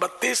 32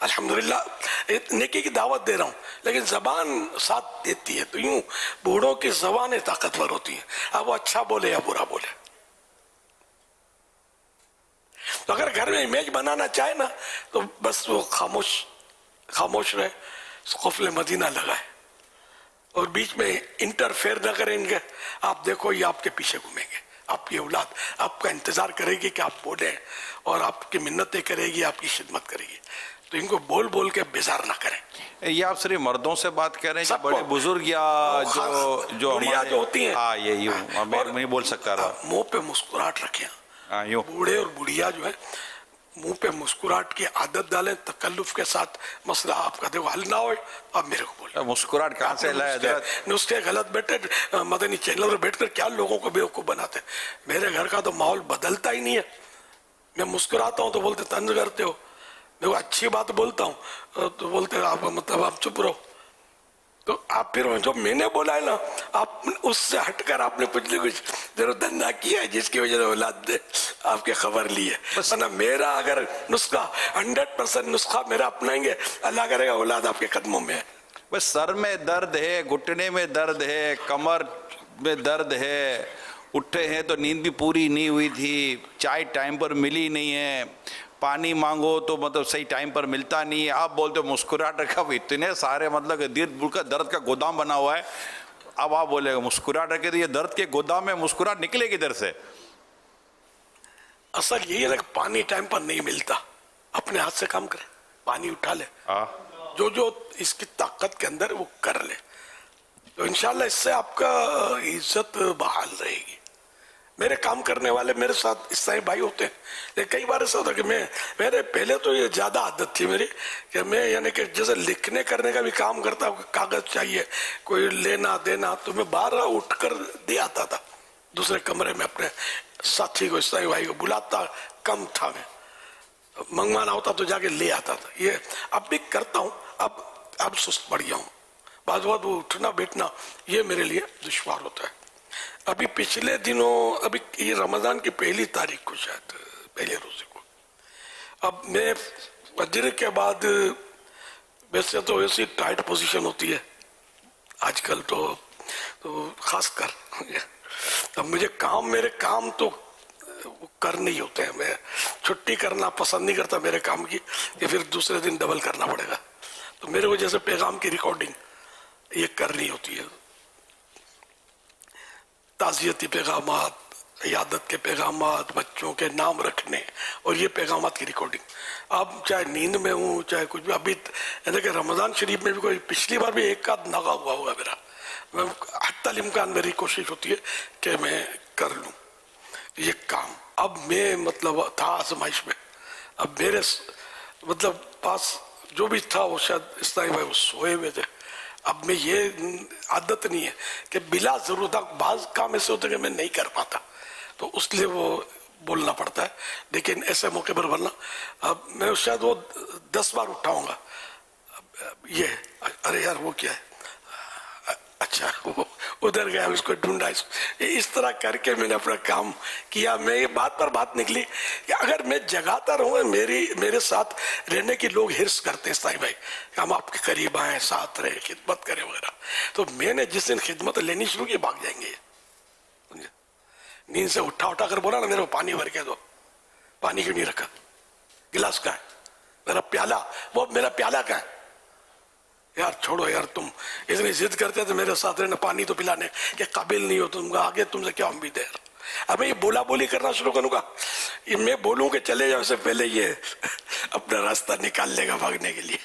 الحمدللہ نیکی کی دعوت دے رہا ہوں، لیکن زبان ساتھ دیتی ہے. تو یوں بوڑھوں کی زبانیں طاقتور ہوتی ہیں، اب وہ اچھا بولے یا برا بولے. تو اگر گھر میں امیج بنانا چاہے نا تو بس وہ خاموش رہے، قفل مدینہ لگائے اور بیچ میں انٹرفیئر نہ کریں گے. آپ دیکھو یہ آپ کے پیچھے گھومیں گے، آپ کی اولاد آپ کا انتظار کرے گی کہ آپ بولیں، اور آپ کی منتیں کرے گی، آپ کی خدمت کرے گی. تو ان کو بول بول کے بیزار نہ کریں. یہ آپ صرف مردوں سے بات کر رہے ہیں کہ بڑے بزرگ یا جو بڑھیا جو ہوتی ہیں؟ ہاں یہ میں نہیں بول سکتا رہا. منہ پہ مسکراہٹ رکھیں. یوں بوڑھے اور بڑھیا جو ہے منہ پہ مسکراہٹ کی عادت ڈالیں تکلف کے ساتھ. مسئلہ آپ کا دیکھو حل نہ ہوئے آپ میرے کو بولیں. مسکراہٹ کہاں سے لائے حضرت؟ نسخے غلط بیٹھے مدنی چینل پر بیٹھ کر کیا لوگوں کو بیوقوف بناتے. میرے گھر کا تو ماحول بدلتا ہی نہیں ہے. میں مسکراتا ہوں تو بولتے طنز کرتے ہو، میں اچھی بات بولتا ہوں تو بولتے آپ مطلب آپ چپ رہو. تو آپ پھر جو میں نے بولا ہے نا آپ اس سے ہٹ کر آپ نے کچھ نہ کچھ ضرورت نہ کیا ہے جس کی وجہ سے اولاد نے آپ کی خبر لی ہے. ورنہ میرا اگر نسخہ 100% نسخہ میرا اپنائیں گے اللہ کرے گا اولاد آپ کے قدموں میں ہے. بس سر میں درد ہے، گھٹنے میں درد ہے، کمر میں درد ہے، اٹھے ہیں تو نیند بھی پوری نہیں ہوئی تھی، چائے ٹائم پر ملی نہیں ہے، پانی مانگو تو مطلب صحیح ٹائم پر ملتا نہیں ہے. آپ بولتے ہو مسکراہٹ رکھا، اتنے سارے مطلب درد کا گودام بنا ہوا ہے. اب آپ بولے گا مسکراہٹ رکھے تو یہ درد کے گودام میں مسکراہٹ نکلے کدھر سے؟ اصل یہی ہے کہ پانی ٹائم پر نہیں ملتا، اپنے ہاتھ سے کام کرے، پانی اٹھا لے، جو اس کی طاقت کے اندر وہ کر لے. تو انشاءاللہ اس سے آپ کا عزت بحال رہے گی. میرے کام کرنے والے میرے ساتھ اس طرح بھائی ہوتے ہیں، لیکن کئی بار ایسا ہوتا ہے کہ میرے پہلے تو یہ زیادہ عادت تھی میری کہ میں یعنی کہ جیسے لکھنے کرنے کا بھی کام کرتا ہوں، کاغذ چاہیے کوئی لینا دینا تو میں باہر اٹھ کر دے آتا تھا دوسرے کمرے میں. اپنے ساتھی کو اس طرح بھائی کو بلاتا کم تھا، میں منگوانا ہوتا تو جا کے لے آتا تھا. یہ اب بھی کرتا ہوں، اب سست پڑ گیا ہوں. بعض وقت وہ اٹھنا بیٹھنا یہ میرے لیے دشوار ہوتا ہے. ابھی پچھلے دنوں ابھی یہ رمضان کی پہلی تاریخ کو شاید پہلے روزے کو اب میں فجر کے بعد ویسے تو ایسی ٹائٹ پوزیشن ہوتی ہے آج کل تو خاص کر اب مجھے میرے کام تو کرنے ہی ہوتے ہیں. میں چھٹی کرنا پسند نہیں کرتا میرے کام کی کہ پھر دوسرے دن ڈبل کرنا پڑے گا. تو میرے کو جیسے پیغام کی ریکارڈنگ یہ کرنی ہوتی ہے، تعزیتی پیغامات، عیادت کے پیغامات، بچوں کے نام رکھنے اور یہ پیغامات کی ریکارڈنگ. اب چاہے نیند میں ہوں چاہے کچھ بھی. ابھی یعنی کہ رمضان شریف میں بھی کوئی پچھلی بار بھی ایک آدھ ناغا ہوا ہوگا میرا. میں حتی الامکان میری کوشش ہوتی ہے کہ میں کر لوں یہ کام. اب میں مطلب تھا آزمائش میں، اب میرے مطلب پاس جو بھی تھا وہ شاید اس طرح میں وہ سوئے ہوئے تھے. اب میں یہ عادت نہیں ہے کہ بلا ضرورت بعض کام ایسے ہوتے کہ میں نہیں کر پاتا تو اس لیے وہ بولنا پڑتا ہے. لیکن ایسے موقع پر ورنہ اب میں شاید وہ 10 بار اٹھاؤں گا. یہ ارے یار وہ کیا ہے، اچھا وہ ادھر گیا اس کو ڈھونڈا، اس طرح کر کے میں نے اپنا کام کیا. میں یہ بات پر بات نکلی کہ اگر میں جگاتا رہوں میرے ساتھ رہنے کی لوگ حرص کرتے ہیں سائی بھائی کہ ہم آپ کے قریب آئیں، ساتھ رہیں، خدمت کریں وغیرہ. تو میں نے جس دن خدمت لینی شروع کی بھاگ جائیں گے. نیند سے اٹھا کر بولا نا میرے کو پانی بھر کے دو، پانی کیوں نہیں رکھا، گلاس کا ہے میرا پیالہ، وہ میرا پیالہ کا ہے. یار چھوڑو یار، تم اتنی ضد کرتے تو میرے ساتھ رہنا، پانی تو پلانے کے قابل نہیں ہو تم، آگے تم سے کیا امید ہے. اب میں یہ بولا بولی کرنا شروع کروں گا، میں بولوں کہ چلے جاؤ، اس سے پہلے یہ اپنا راستہ نکال لے گا بھاگنے کے لیے.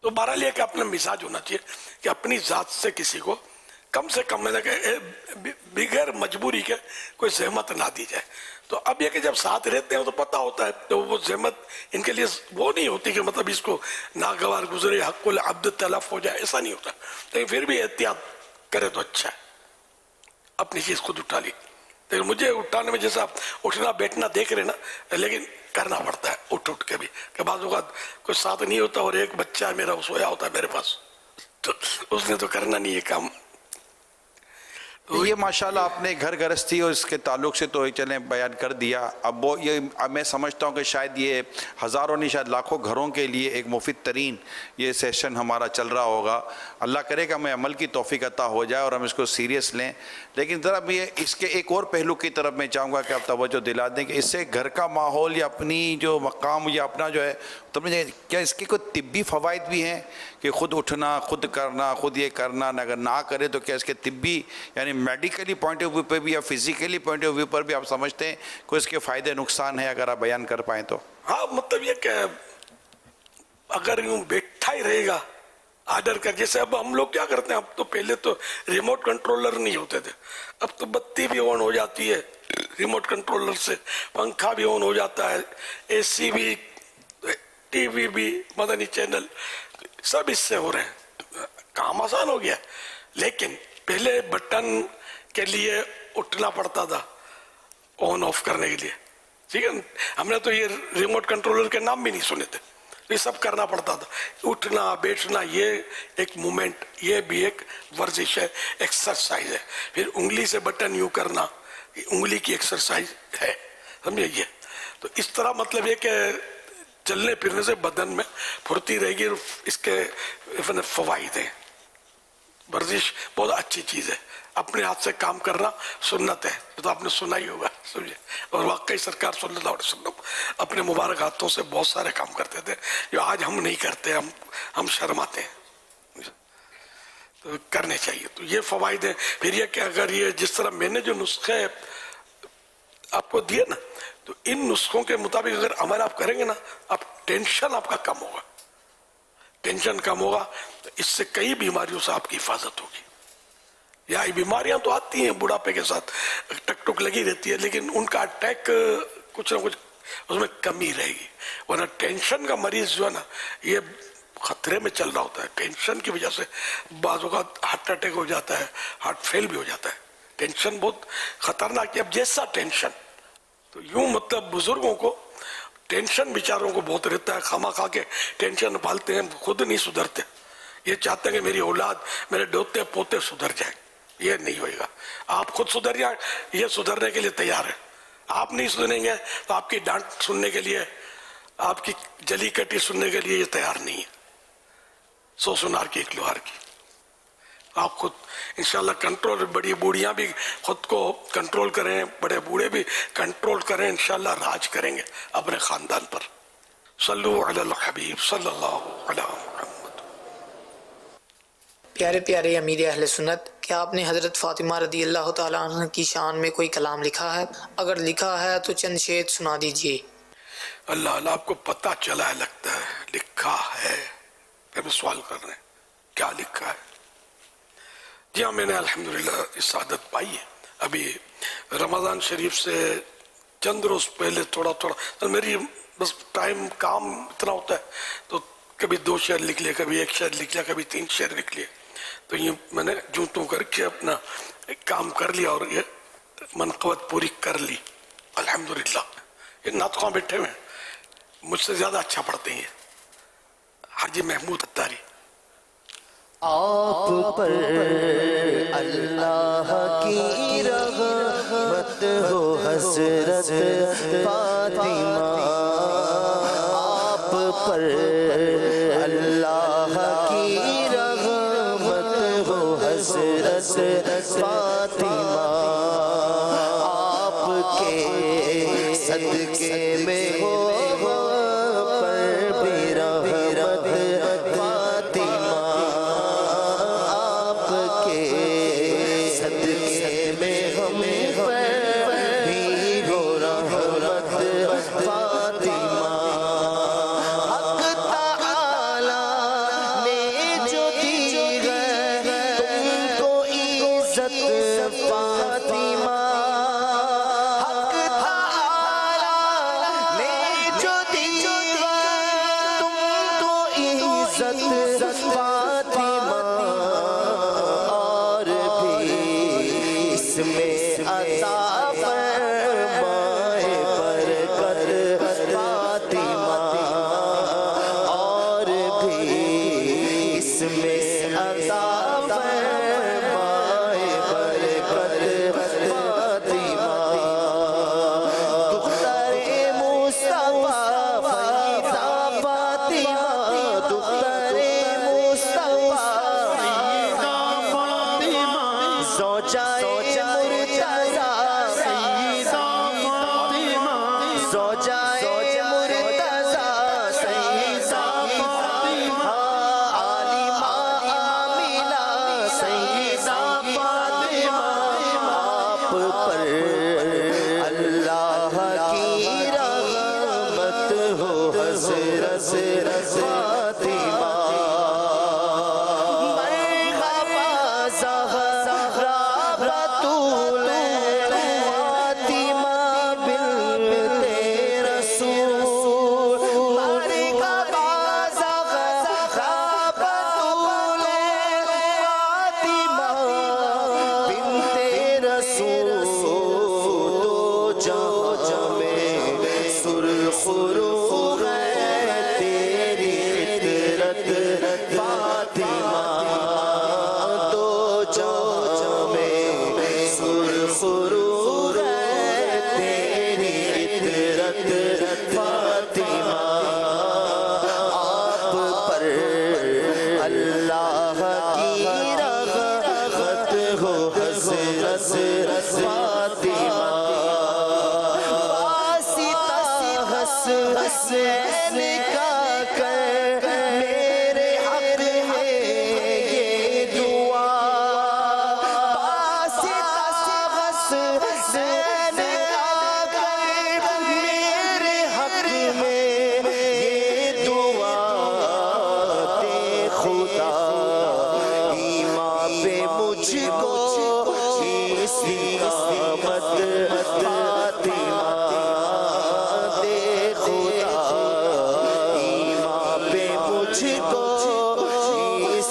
تو بہرحال یہ کہ اپنا مزاج ہونا چاہیے کہ اپنی ذات سے کسی کو کم سے کم میں کہ بغیر مجبوری کے کوئی زحمت نہ دی جائے. تو اب یہ کہ جب ساتھ رہتے ہیں تو پتہ ہوتا ہے تو وہ زحمت ان کے لیے وہ نہیں ہوتی کہ مطلب اس کو ناگوار گزرے، حق العبد تلف ہو جائے، ایسا نہیں ہوتا. لیکن پھر بھی احتیاط کرے تو اچھا ہے. اپنی چیز خود اٹھا لی. لیکن مجھے اٹھانے میں جیسا اٹھنا بیٹھنا دیکھ رہے نا، لیکن کرنا پڑتا ہے اٹھ کے بھی کہ بعض اوقات کوئی ساتھ نہیں ہوتا اور ایک بچہ ہے میرا وہ سویا ہوتا ہے میرے پاس، تو اس نے تو کرنا نہیں ہے کام. یہ ماشاءاللہ آپ نے گھر گرہستی اور اس کے تعلق سے تو چلیں بیان کر دیا. اب وہ یہ میں سمجھتا ہوں کہ شاید یہ ہزاروں نہیں شاید لاکھوں گھروں کے لیے ایک مفید ترین یہ سیشن ہمارا چل رہا ہوگا. اللہ کرے کہ ہمیں عمل کی توفیق عطا ہو جائے اور ہم اس کو سیریس لیں. لیکن ذرا میں اس کے ایک اور پہلو کی طرف میں چاہوں گا کہ آپ توجہ دلا دیں کہ اس سے گھر کا ماحول یا اپنی جو مقام یا اپنا جو ہے تو کیا اس کے کوئی طبی فوائد بھی ہیں کہ خود اٹھنا، خود کرنا، خود یہ کرنا، اگر نہ کرے تو کیا اس کے طبی یعنی میڈیکلی پوائنٹ آف ویو پہ بھی یا فزیکلی پوائنٹ آف ویو پر بھی آپ سمجھتے ہیں کوئی اس کے فائدے نقصان ہے؟ اگر آپ بیان کر پائیں تو. ہاں مطلب یہ کہ اگر یوں بیٹھا ہی رہے گا آرڈر کر، جیسے اب ہم لوگ کیا کرتے ہیں، اب تو پہلے تو ریموٹ کنٹرولر نہیں ہوتے تھے، اب تو بتی بھی آن ہو جاتی ہے ریموٹ کنٹرولر سے، پنکھا بھی آن ہو جاتا ہے، اے سی بھی، ٹی وی بھی، مدنی چینل سب اس سے ہو رہے ہیں. کام آسان ہو گیا. لیکن پہلے بٹن کے لیے اٹھنا پڑتا تھا آن آف کرنے کے لیے، ٹھیک ہے. ہم نے تو یہ ریموٹ کنٹرولر کے نام بھی نہیں سنے تھے، یہ سب کرنا پڑتا تھا. اٹھنا بیٹھنا یہ ایک مومنٹ، یہ بھی ایک ورزش ہے، ایکسرسائز ہے. پھر انگلی سے بٹن یوں کرنا، انگلی کی ایکسرسائز ہے، سمجھے. یہ تو اس طرح مطلب یہ کہ چلنے پھرنے سے بدن میں پھرتی رہے گی. اس کے فوائد ہیں. ورزش بہت اچھی چیز ہے. اپنے ہاتھ سے کام کرنا سنت ہے، تو آپ نے سنا ہی ہوگا، سمجھے. اور واقعی سرکار صلی اللہ علیہ وسلم اپنے مبارک ہاتھوں سے بہت سارے کام کرتے تھے جو آج ہم نہیں کرتے، ہم شرماتے ہیں. تو کرنے چاہیے. تو یہ فوائد ہیں. پھر یہ کہ اگر یہ جس طرح میں نے جو نسخے آپ کو دیے نا، تو ان نسخوں کے مطابق اگر عمل آپ کریں گے نا، آپ ٹینشن آپ کا کم ہوگا. ٹینشن کم ہوگا تو اس سے کئی بیماریوں سے آپ کی حفاظت ہوگی. یا بیماریاں تو آتی ہیں بڑھاپے کے ساتھ، ٹک ٹک لگی رہتی ہے، لیکن ان کا اٹیک کچھ نہ کچھ اس میں کمی رہے گی. ورنہ ٹینشن کا مریض جو ہے نا یہ خطرے میں چل رہا ہوتا ہے. ٹینشن کی وجہ سے بعض اوقات ہارٹ اٹیک ہو جاتا ہے، ہارٹ فیل بھی ہو جاتا ہے. ٹینشن بہت خطرناک ہے. اب جیسا ٹینشن تو یوں مطلب بزرگوں کو ٹینشن بیچاروں کو بہت رہتا ہے، خواہ خواہ کے ٹینشن پالتے ہیں، خود نہیں سدھرتے. یہ چاہتے ہیں کہ میری اولاد، میرے دوتے پوتے سدھر جائیں. یہ نہیں ہوئے گا. آپ خود سدھر جائیں، یہ سدھرنے کے لیے تیار ہے. آپ نہیں سدھریں گے تو آپ کی ڈانٹ سننے کے لیے، آپ کی جلی کٹی سننے کے لیے یہ تیار نہیں ہے. سو سنار کی ایک لوہار کی. آپ خود انشاءاللہ کنٹرول، بڑی بوڑھیاں بھی خود کو کنٹرول کریں، بڑے بوڑھے بھی کنٹرول کریں، انشاءاللہ راج کریں گے اپنے خاندان پر. صلو علی الحبیب صلی اللہ علیہ محمد. پیارے پیارے امیر اہل سنت، کیا آپ نے حضرت فاطمہ رضی اللہ تعالیٰ عنہ کی شان میں کوئی کلام لکھا ہے؟ اگر لکھا ہے تو چند شعر سنا دیجئے. اللہ آپ کو پتہ چلا ہے، لگتا ہے لکھا ہے. پھر سوال کر رہے ہیں کیا لکھا ہے. جی ہاں، میں نے الحمدللہ اس عادت پائی ہے. ابھی رمضان شریف سے چند روز پہلے تھوڑا میری بس ٹائم کام اتنا ہوتا ہے تو کبھی 2 شعر لکھ لیا، کبھی 1 شعر لکھ لیا، کبھی 3 شعر لکھ لیا. تو یہ میں نے جوں توں کر کے اپنا کام کر لیا اور یہ منقبت پوری کر لی الحمدللہ. یہ نعت خواں بیٹھے ہوئے ہیں، مجھ سے زیادہ اچھا پڑھتے ہیں، حاجی محمود اتاری. آپ پر اللہ کی رحمت ہو حضرت فاطمہ، آپ پر اللہ کی رحمت ہو حضرت فاطمہ، آپ کے صدقے میں ہو پر بھی رحمت فاطمہ، آپ کے صدقے میں ہمیں پر بھی ہو رحمت فاطمہ. حق تعالی نے جو دی ہے تم کو عزت فاطمہ، حق تعالی نے جو دی ہے تم کو عزت فاطمہ، اور بھی اس میں عطا فرمائے برکت فاطمہ، اور بھی اس میں عطا فرمائے برکت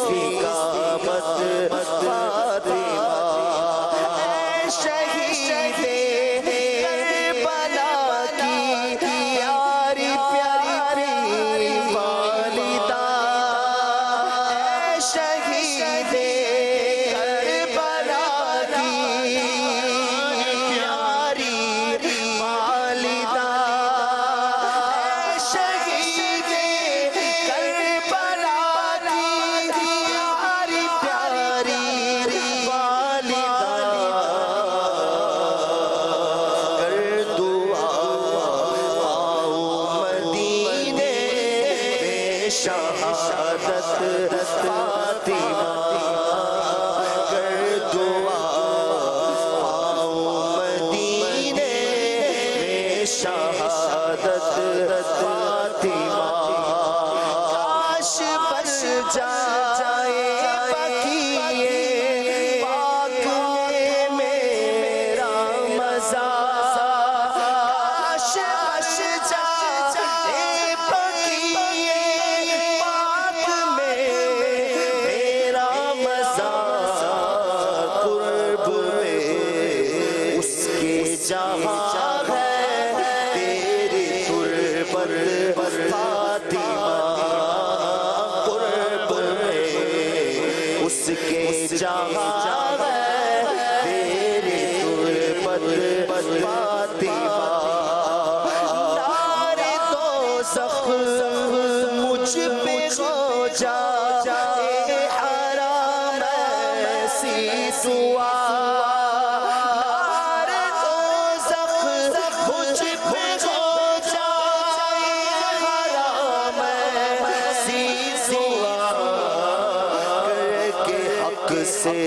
فیکا مت فاطمہ اے شہید کربلا کی پیاری پیاری والدہ اے شہید کربلا کی پیاری والدہ اے شہید کربلا کی پیاری پیاری والدہ کر دعا آؤ مدینے میں شہادت فاطمہ کر دعا آؤ مدینے میں شہادت فاطمہ کاش بس جائے بقیے پاک میں میرا مزار کاش بس جائے بقیے پاک میں میرا مزار قرب میں اس کے جہاں ہے تیری تربت فاطمہ قرب میں اس کے جہاں ہے تیری تربت فاطمہ نار دوزخ مجھ پہ ہو جائے حرام ایسی دعا نار دوزخ مجھ پہ ہو جائے حرام ایسی دعا کر کے حق سے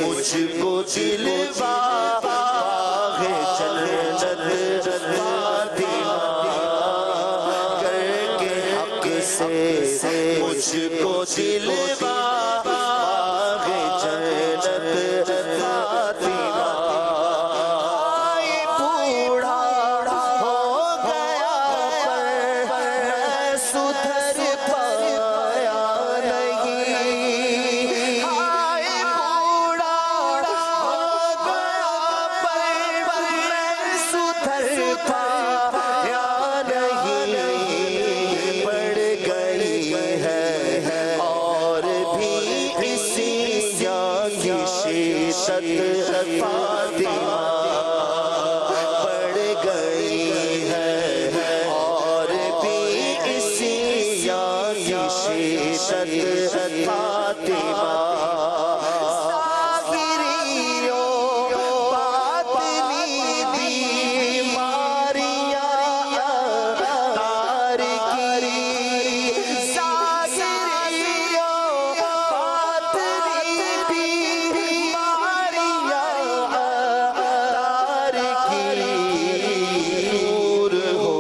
مجھ کو دلوا باغ جنت فاطمہ کر کے حق سے مجھ کو دلوا باغ جنت فاطمہ بوڑھا ہو گیا پر میں سدھر پایا نہیں بوڑھا ہو گیا پر میں سدھر پایا نہیں بڑھ گئی ہے اور بھی اسی کی شدت فاطمہ بڑھ گئی ہے اور بھی اسی کی شدت فاطمہ ظاہریوں باطنی بیماریاں تار کی ظاہریوں باطنی بیماریاں تار کی نور ہو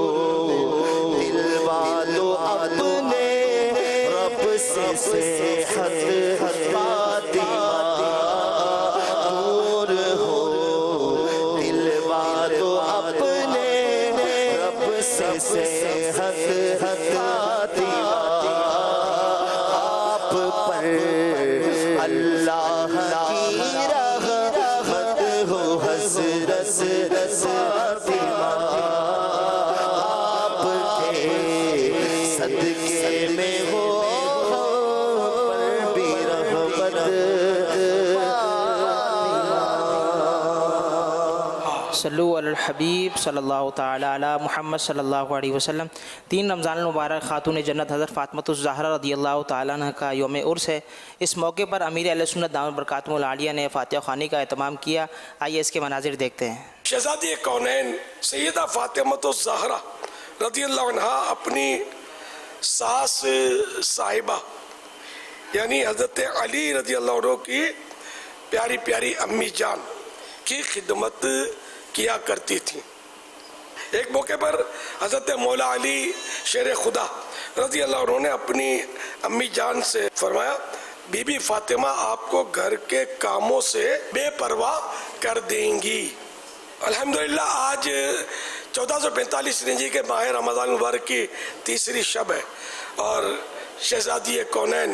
دل والو اپنے رب سے صحت فاطمہ نور ہو دل والو اپنے رب سے صحت فاطمہ آپ پر اللہ کی رحمت ہو حضرت فاطمہ آپ کے صدقے میں ہو پر بھی رحمت صلو علی الحبیب صلی اللہ تعالی علی محمد صلی اللہ علیہ وسلم۔ 3 رمضان المبارک خاتون جنت حضرت فاطمہ الزہرا رضی اللہ تعالیٰ عنہ کا یوم عرس ہے۔ اس موقع پر امیر اہل سنت دامت برکاتہم العالیہ نے فاتحہ خوانی کا اہتمام کیا۔ آئیے اس کے مناظر دیکھتے ہیں۔ شہزادی کونین سیدہ فاطمہ الزہرا رضی اللہ عنہ اپنی ساس صاحبہ یعنی حضرت علی رضی اللہ عنہ کی پیاری پیاری امی جان کی خدمت کیا کرتی تھی۔ ایک موقع پر حضرت مولا علی شیر خدا رضی اللہ عنہ نے اپنی امی جان سے فرمایا بی بی فاطمہ آپ کو گھر کے کاموں سے بے پرواہ کر دیں گی۔ الحمدللہ آج 1445 ہجری کے ماہ رمضان مبارک کی تیسری شب ہے اور شہزادی کونین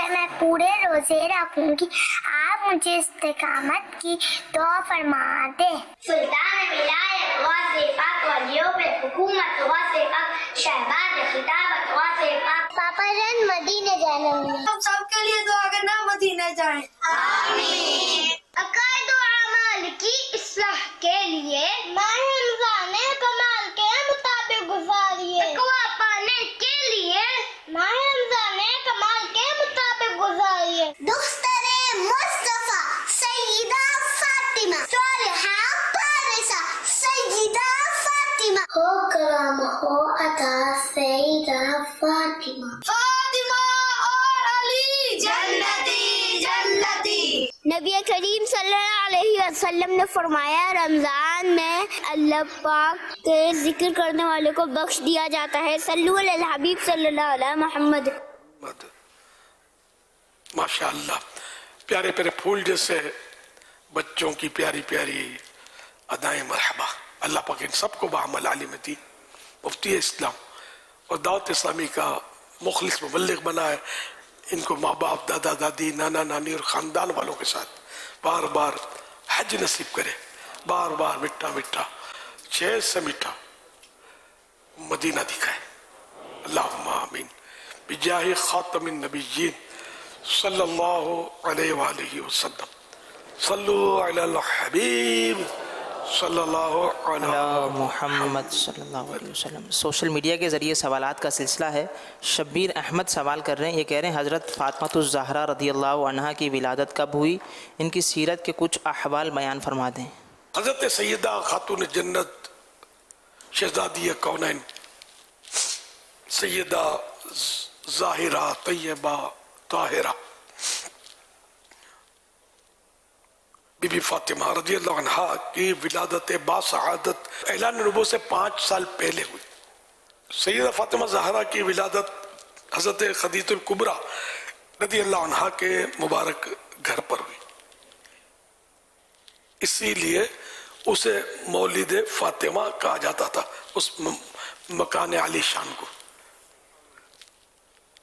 کہ میں پورے روزے رکھوں گی. آپ مجھے استقامت کی دعا فرما دیں. سلطان ولایت غوث پاک ولیوں پہ حکومت غوث پاک شہباز خطابت غوث پاک پاپا جان مدینے جانا. ہم سب کے لیے دعا کرنا مدینے جائیں. آمین. عقائد و اعمال کی اصلاح کے لیے ماہ رمضان کمال کے مطابق گزاریے. تقویٰ پانے کے لیے ماہ رمضان کمال کے مطابق گزاریے. دختر مصطفیٰ سیدہ فاطمہ صالحہ فارسہ سیدہ فاطمہ ہو کرم ہو عطا سیدہ فاطمہ. فاطمہ اور علی جنتی جنتی. نبی کریم صلی اللہ علیہ وسلم نے فرمایا رمضان میں اللہ پاک کے ذکر کرنے والے کو بخش دیا جاتا ہے. صلو علی الحبیب صلی اللہ علیہ محمد. ماشاء اللہ، پیارے پیارے پھول جیسے بچوں کی پیاری پیاری ادائیں مرحبا. اللہ پاک ان سب کو بعمل عالم دین، مفتی اسلام اور دعوت اسلامی کا مخلص مبلغ بنائے. ان کو ماں باپ، دادا دادی، نانا نانی اور خاندان والوں کے ساتھ بار بار حج نصیب کرے. بار بار میٹھا میٹھا شہد سے میٹھا مدینہ دکھائے. اللہم آمین بجاہ خاتم النبیین صلی اللہ علیہ وآلہ وسلم. صلو علی الحبیب صلی اللہ علیہ محمد صلی اللہ علیہ وسلم. سوشل میڈیا کے ذریعے سوالات کا سلسلہ ہے. شبیر احمد سوال کر رہے ہیں، یہ کہہ رہے ہیں حضرت فاطمہ الزہرا رضی اللہ عنہا کی ولادت کب ہوئی؟ ان کی سیرت کے کچھ احوال بیان فرما دیں. حضرت سیدہ خاتون جنت شہزادی کونین سیدہ ظاہرہ طیبہ طاہرہ بی بی فاطمہ رضی اللہ عنہا کی ولادت باسعادت اعلان نبوت سے 5 سال پہلے ہوئی. سیدہ فاطمہ زہرا کی ولادت حضرت خدیجہ الکبریٰ رضی اللہ عنہا کے مبارک گھر پر ہوئی. اسی لیے اسے مولد فاطمہ کہا جاتا تھا، اس مکان علی شان کو.